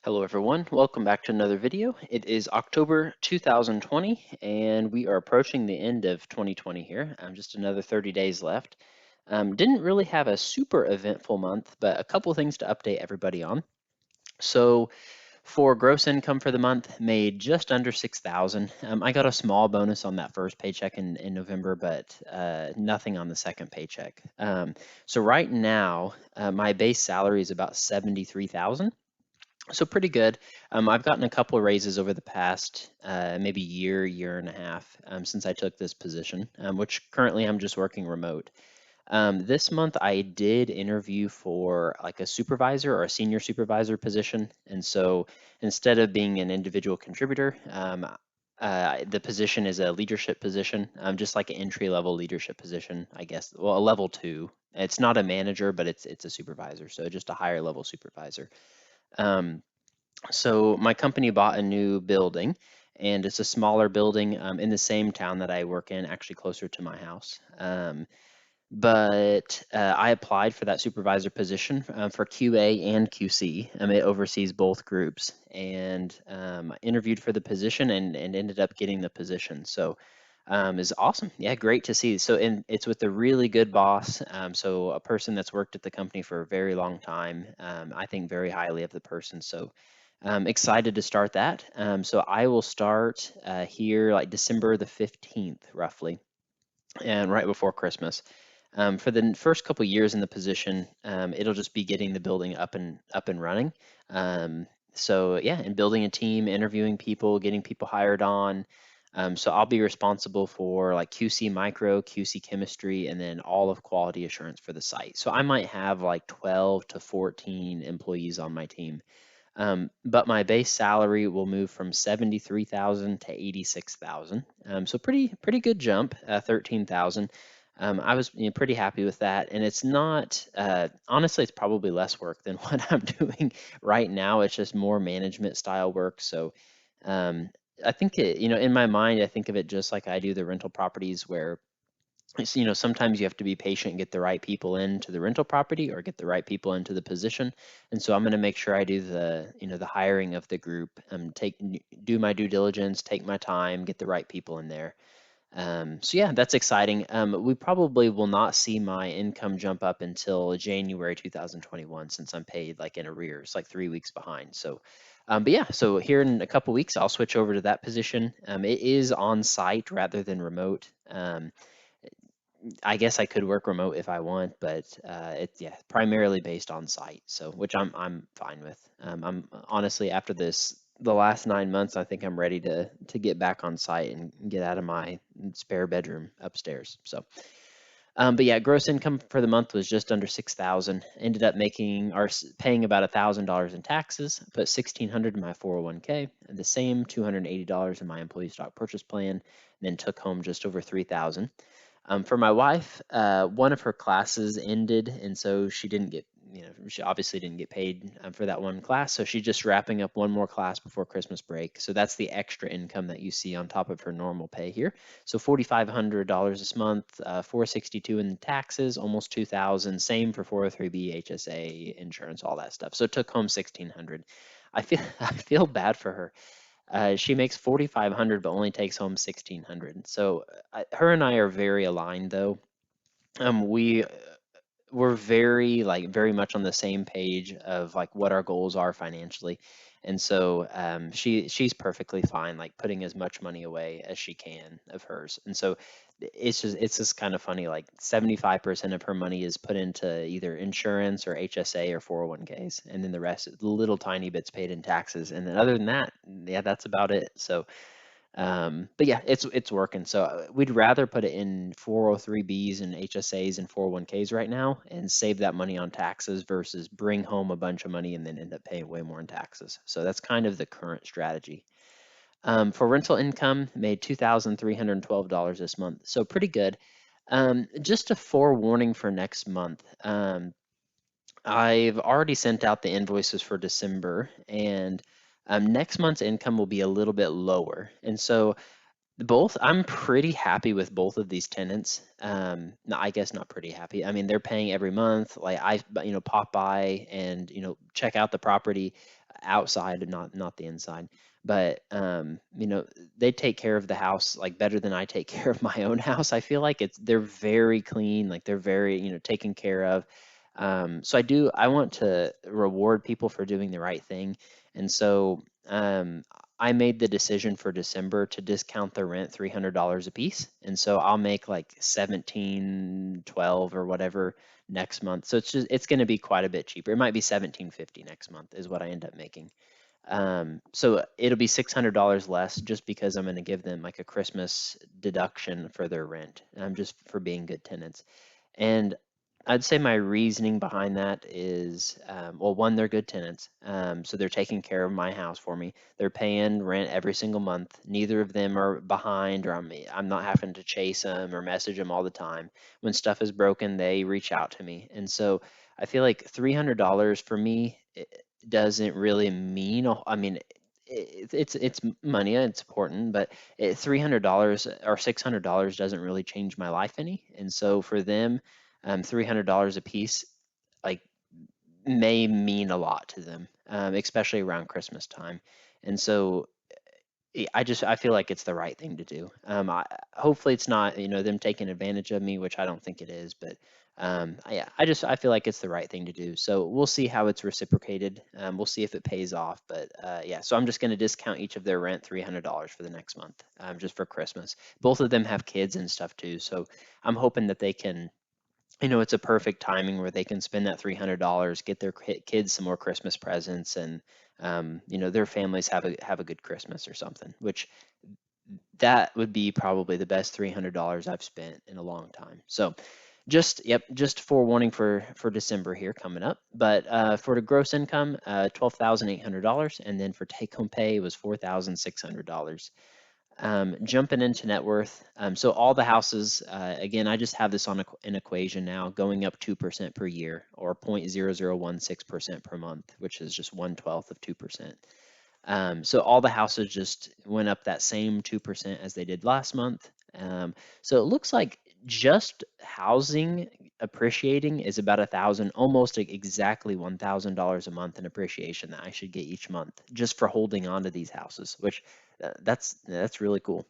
Hello everyone, welcome back to another video. It is October 2020 and we are approaching the end of 2020 here. Just another 30 days left. Didn't really have a super eventful month, but a couple things to update everybody on. So for gross income for the month, made just under 6,000. I got a small bonus on that first paycheck in November, but nothing on the second paycheck. So right now, my base salary is about 73,000. So pretty good. I've gotten a couple of raises over the past maybe year and a half since I took this position, which currently I'm just working remote. This month I did interview for like a supervisor or a senior supervisor position, and so instead of being an individual contributor, the position is a leadership position, just like an entry level leadership position, I guess. Well, a level two. It's not a manager, but it's a supervisor, so just a higher level supervisor. Um, so my company bought a new building, and it's a smaller building in the same town that I work in, actually closer to my house. But I applied for that supervisor position for QA and QC. It oversees both groups, and I interviewed for the position and ended up getting the position. So is awesome. Yeah, great to see. So and it's with a really good boss. So a person that's worked at the company for a very long time. I think very highly of the person. So excited to start that. So I will start here like December the 15th, roughly, and right before Christmas. For the first couple years in the position, it'll just be getting the building up and running. So yeah, and building a team, interviewing people, getting people hired on. So I'll be responsible for like QC micro, QC chemistry, and then all of quality assurance for the site. So I might have like 12 to 14 employees on my team. But my base salary will move from 73,000 to 86,000. So pretty good jump, 13,000. I was pretty happy with that, and it's not honestly, it's probably less work than what I'm doing right now. It's just more management style work. So um, I think in my mind, I think of it just like I do the rental properties where sometimes you have to be patient and get the right people into the rental property or get the right people into the position. And so I'm going to make sure I do the hiring of the group, do my due diligence, take my time, get the right people in there. So yeah, that's exciting. We probably will not see my income jump up until January 2021 since I'm paid like in arrears, like 3 weeks behind. So, but yeah, so here in a couple weeks, I'll switch over to that position. It is on site rather than remote. I guess I could work remote if I want, but it's yeah primarily based on site. So which I'm fine with. I'm honestly after the last 9 months, I think I'm ready to get back on site and get out of my spare bedroom upstairs. So. But yeah, gross income for the month was just under 6,000. Ended up making or paying about $1,000 in taxes. Put 1,600 in my 401k, and the same $280 in my employee stock purchase plan, and then took home just over 3,000. For my wife, one of her classes ended, and so she didn't get, she obviously didn't get paid for that one class. So she's just wrapping up one more class before Christmas break. So that's the extra income that you see on top of her normal pay here. So $4,500 this month, 462 in taxes, almost 2,000. Same for 403b, HSA, insurance, all that stuff. So it took home 1,600. I feel I feel bad for her. She makes 4,500 but only takes home 1,600. So her and I are very aligned though. We're very much on the same page of like what our goals are financially. And so she's perfectly fine like putting as much money away as she can of hers. And so it's just kind of funny, like 75% of her money is put into either insurance or HSA or 401ks, and then the rest, little tiny bits paid in taxes. And then other than that, yeah, that's about it. So but yeah, it's working. So we'd rather put it in 403bs and HSAs and 401ks right now and save that money on taxes versus bring home a bunch of money and then end up paying way more in taxes. So that's kind of the current strategy. For rental income, made $2,312 this month, so pretty good. Just a forewarning for next month. I've already sent out the invoices for December, and next month's income will be a little bit lower. And so I'm pretty happy with both of these tenants. No, I guess not pretty happy. I mean, they're paying every month. Like I pop by and check out the property. outside and not the inside. But they take care of the house like better than I take care of my own house. I feel like they're very clean, like they're very, taken care of. So I want to reward people for doing the right thing. And so I made the decision for December to discount the rent $300 a piece. And so I'll make like 1712 or whatever next month. So it's going to be quite a bit cheaper. It might be 1750 next month is what I end up making. So it'll be $600 less just because I'm going to give them like a Christmas deduction for their rent, just for being good tenants. And I'd say my reasoning behind that is, well, one, they're good tenants. So they're taking care of my house for me. They're paying rent every single month. Neither of them are behind, or I'm not having to chase them or message them all the time. When stuff is broken, they reach out to me. And so I feel like $300 for me doesn't really mean, I mean, it's money, it's important, but $300 or $600 doesn't really change my life any. And so for them, $300 a piece, like, may mean a lot to them, especially around Christmas time. And so I feel like it's the right thing to do. Hopefully it's not, them taking advantage of me, which I don't think it is, but yeah, I feel like it's the right thing to do. So we'll see how it's reciprocated. We'll see if it pays off, but yeah, so I'm just going to discount each of their rent $300 for the next month, just for Christmas. Both of them have kids and stuff too, so I'm hoping that they can, it's a perfect timing where they can spend that $300, get their kids some more Christmas presents, and their families have a good Christmas or something. Which that would be probably the best $300 I've spent in a long time. So, just forewarning for December here coming up. But for the gross income, $12,800, and then for take home pay was $4,600. Jumping into net worth, so all the houses, again, I just have this on an equation now, going up 2% per year, or 0.0016% per month, which is just 1/12 of 2%. So all the houses just went up that same 2% as they did last month. So it looks like just housing appreciating is about 1,000, almost exactly $1,000 a month in appreciation that I should get each month just for holding on to these houses, which that's really cool.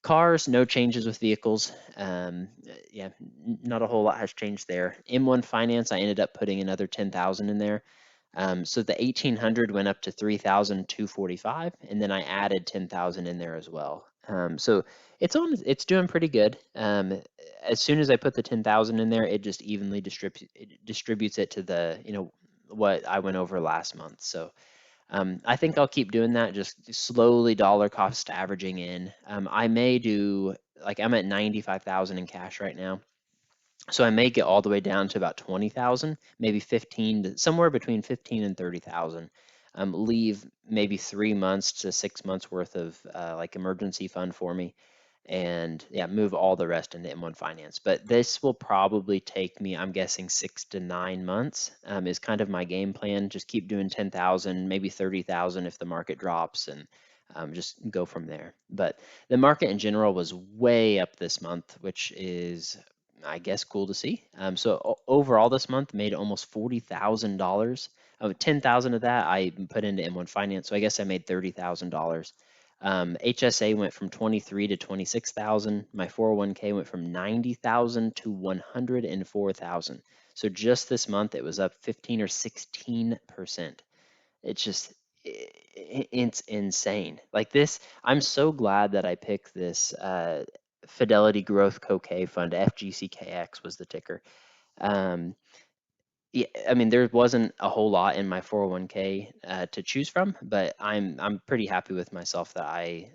Cars, no changes with vehicles. Yeah, not a whole lot has changed there. M1 Finance, I ended up putting another 10,000 in there. So the 1,800 went up to 3,245, and then I added 10,000 in there as well. So it's doing pretty good. As soon as I put the 10,000 in there, it just evenly distributes it to the, what I went over last month. So I think I'll keep doing that, just slowly dollar cost averaging in. I may do, like, I'm at 95,000 in cash right now. So I may get all the way down to about 20,000, maybe 15 to somewhere between 15 and 30,000. Leave maybe 3 months to 6 months worth of like emergency fund for me, and yeah, move all the rest into M1 Finance. But this will probably take me, I'm guessing, 6 to 9 months, is kind of my game plan. Just keep doing 10,000, maybe 30,000 if the market drops, and just go from there. But the market in general was way up this month, which is, I guess, cool to see. So overall this month made almost $40,000. 10,000 of that I put into M1 Finance, so I guess I made $30,000. HSA went from 23 to 26,000. My 401k went from 90,000 to 104,000. So just this month it was up 15 or 16%. It's just, it's insane. Like this, I'm so glad that I picked this Fidelity Growth Co-K Fund. FGCKX was the ticker. Yeah, I mean, there wasn't a whole lot in my 401k to choose from, but I'm pretty happy with myself that I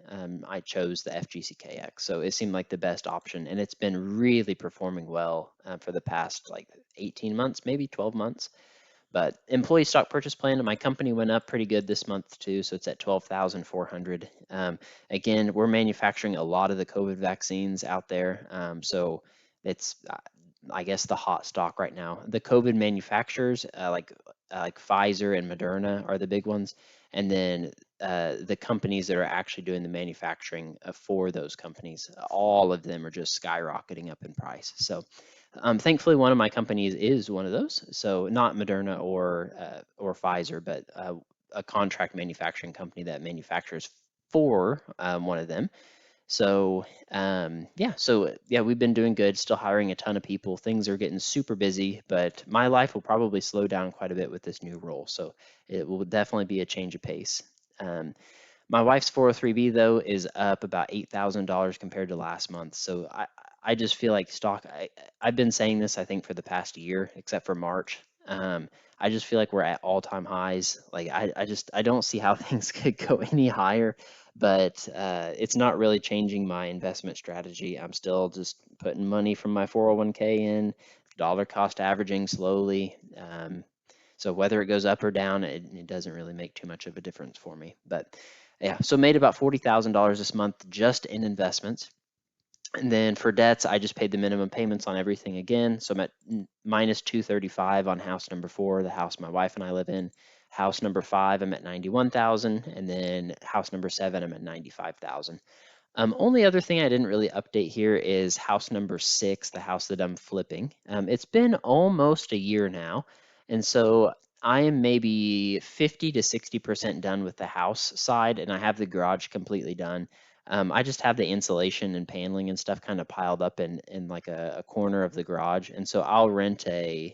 chose the FGCKX. So it seemed like the best option, and it's been really performing well for the past like 18 months, maybe 12 months. But employee stock purchase plan, my company went up pretty good this month too, so it's at 12,400. Again, we're manufacturing a lot of the COVID vaccines out there, so it's, I guess, the hot stock right now. The COVID manufacturers, like Pfizer and Moderna, are the big ones, and then the companies that are actually doing the manufacturing for those companies, all of them are just skyrocketing up in price. So Thankfully, one of my companies is one of those. So not Moderna or Pfizer, but a contract manufacturing company that manufactures for one of them. So yeah, we've been doing good, still hiring a ton of people. Things are getting super busy, but my life will probably slow down quite a bit with this new role. So it will definitely be a change of pace. Um, my wife's 403b though is up about $8,000 compared to last month. So I just feel like I've been saying this I think for the past year, except for March. I just feel like we're at all-time highs. Like I don't see how things could go any higher, but it's not really changing my investment strategy. I'm still just putting money from my 401k in, dollar cost averaging slowly. So whether it goes up or down, it doesn't really make too much of a difference for me. But yeah, so made about $40,000 this month just in investments. And then for debts, I just paid the minimum payments on everything again. So I'm at minus 235 on house number 4, the house my wife and I live in. House number 5, I'm at 91,000, and then house number 7, I'm at 95,000. Only other thing I didn't really update here is house number 6, the house that I'm flipping. It's been almost a year now, and so I am maybe 50 to 60% done with the house side, and I have the garage completely done. I just have the insulation and paneling and stuff kind of piled up in like a corner of the garage, and so I'll rent a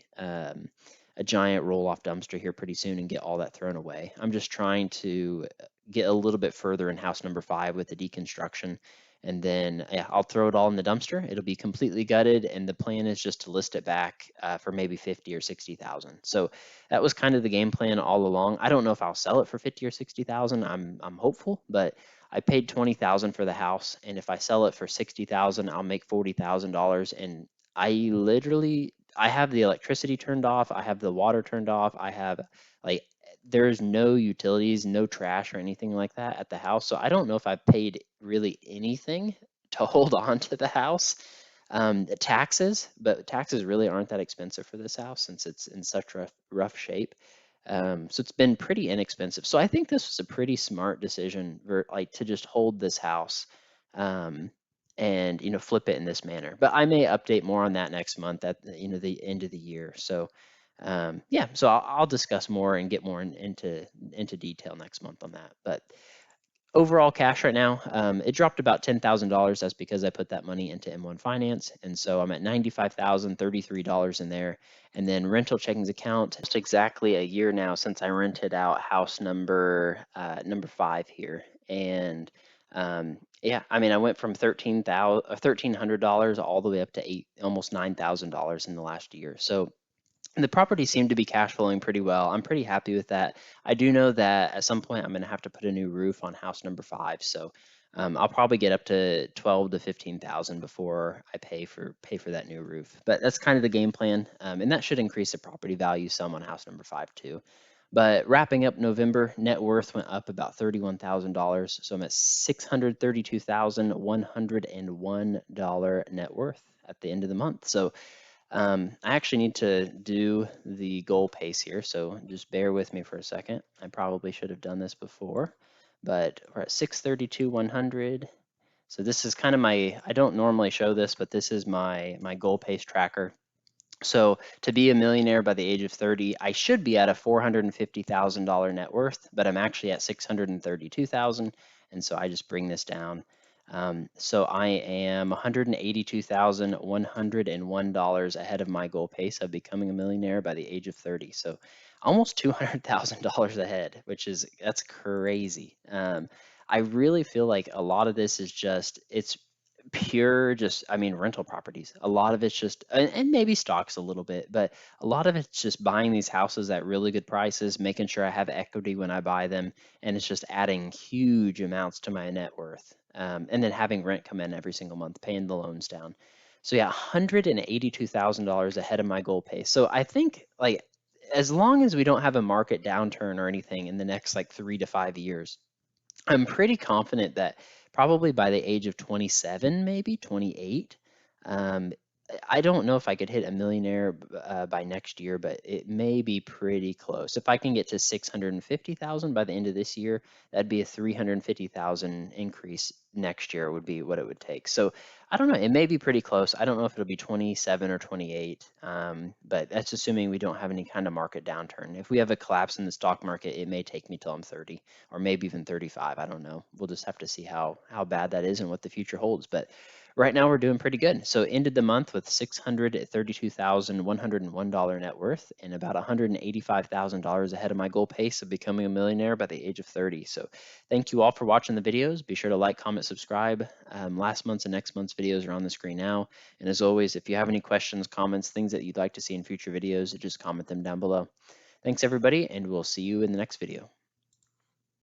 giant roll-off dumpster here pretty soon and get all that thrown away. I'm just trying to get a little bit further in house number 5 with the deconstruction, and then yeah, I'll throw it all in the dumpster. It'll be completely gutted, and the plan is just to list it back for maybe 50 or 60,000. So that was kind of the game plan all along. I don't know if I'll sell it for 50 or 60,000. I'm hopeful, but I paid 20,000 for the house, and if I sell it for 60,000, I'll make $40,000. And I have the electricity turned off, I have the water turned off, I have like there's no utilities, no trash or anything like that at the house. So I don't know if I've paid really anything to hold on to the house. Taxes, but taxes really aren't that expensive for this house since it's in such rough shape. So it's been pretty inexpensive. So I think this was a pretty smart decision, like to just hold this house, um, and flip it in this manner. But I may update more on that next month at the end of the year. So yeah, so I'll discuss more and get more into detail next month on that. But overall cash right now, it dropped about $10,000. That's because I put that money into M1 Finance, and so I'm at $95,033 in there. And then rental checkings account, just exactly a year now since I rented out house number 5 here, and yeah, I mean, I went from $1,300 all the way up to almost $9,000 in the last year. So the property seemed to be cash flowing pretty well. I'm pretty happy with that. I do know that at some point I'm going to have to put a new roof on house number 5, so I'll probably get up to 12 to 15,000 before I pay for that new roof. But that's kind of the game plan, and that should increase the property value some on house number 5 too. But wrapping up November, net worth went up about $31,000, so I'm at $632,101 net worth at the end of the month. So I actually need to do the goal pace here, so just bear with me for a second. I probably should have done this before, but we're at 632, 100. So this is kind of I don't normally show this, but this is my goal pace tracker. So to be a millionaire by the age of 30, I should be at a $450,000 net worth, but I'm actually at 632,000, and so I just bring this down. So I am $182,101 ahead of my goal pace of becoming a millionaire by the age of 30. So almost $200,000 ahead, that's crazy. I really feel like a lot of this is it's pure I mean rental properties. A lot of it's just and maybe stocks a little bit, but a lot of it's just buying these houses at really good prices, making sure I have equity when I buy them, and it's just adding huge amounts to my net worth, and then having rent come in every single month, paying the loans down. So yeah, $182,000 ahead of my goal pace. So I think like as long as we don't have a market downturn or anything in the next like 3 to 5 years, I'm pretty confident that probably by the age of 27, maybe 28, I don't know if I could hit a millionaire by next year, but it may be pretty close. If I can get to 650,000 by the end of this year, that'd be a 350,000 increase next year would be what it would take. So I don't know. It may be pretty close. I don't know if it'll be 27 or 28, but that's assuming we don't have any kind of market downturn. If we have a collapse in the stock market, it may take me till I'm 30 or maybe even 35. I don't know. We'll just have to see how bad that is and what the future holds. But right now, we're doing pretty good. So ended the month with $632,101 net worth and about $185,000 ahead of my goal pace of becoming a millionaire by the age of 30. So thank you all for watching the videos. Be sure to like, comment, subscribe. Last month's and next month's videos are on the screen now. And as always, if you have any questions, comments, things that you'd like to see in future videos, just comment them down below. Thanks, everybody, and we'll see you in the next video.